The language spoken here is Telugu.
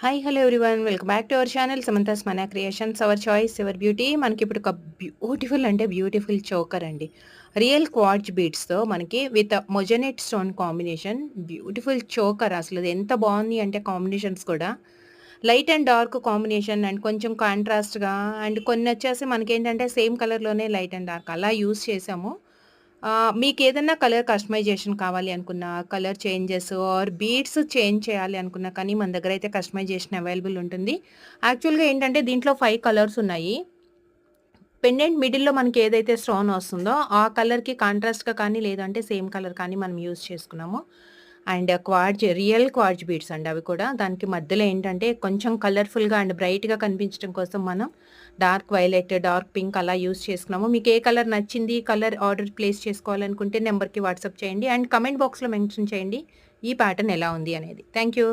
Hi hello everyone welcome back to our channel Samantha's మన creations our choice ever beauty. మనకి ఇప్పుడు ఒక బ్యూటిఫుల్ అంటే బ్యూటిఫుల్ చోకర్ అండి. రియల్ క్వార్ట్జ్ బీడ్స్తో మనకి with moissanite stone combination beautiful choker. అసలు అది ఎంత బాగుంది అంటే కాంబినేషన్స్ కూడా light and dark combination and కొంచెం కాంట్రాస్ట్గా అండ్ కొన్ని వచ్చేసి మనకేంటంటే సేమ్ కలర్లోనే లైట్ అండ్ డార్క్ అలా యూస్ చేసాము. మీకేదన్నా కలర్ కస్టమైజేషన్ కావాలి అనుకున్నా, colour changes or beads change చేయాలి అనుకున్నా కానీ మన దగ్గరైతే కస్టమైజేషన్ అవైలబుల్ ఉంటుంది. యాక్చువల్‌గా ఏంటంటే దీంట్లో 5 కలర్స్ ఉన్నాయి. పెండెంట్ మిడిల్‌లో మనకి ఏదైతే స్టోన్ వస్తుందో ఆ కలర్‌కి కాంట్రాస్ట్‌గా కానీ లేదంటే సేమ్ కలర్ కానీ మనం యూజ్ చేసుకున్నాము. అండ్ రియల్ క్వార్ట్జ్ బీడ్స్ అండి అవి కూడా. దానికి మధ్యలో ఏంటంటే కొంచెం కలర్‌ఫుల్‌గా అండ్ బ్రైట్‌గా కనిపించడం కోసం మనం డార్క్ వైలెట్, డార్క్ పింక్ అలా యూజ్ చేసుకున్నాము. మీకు ఏ కలర్ నచ్చింది, కలర్ ఆర్డర్ ప్లేస్ చేసుకోవాలనుకుంటే నంబర్‌కి వాట్సాప్ చేయండి అండ్ కామెంట్ బాక్స్‌లో మెన్షన్ చేయండి ఈ ప్యాటర్న్ ఎలా ఉంది అనేది. Thank you.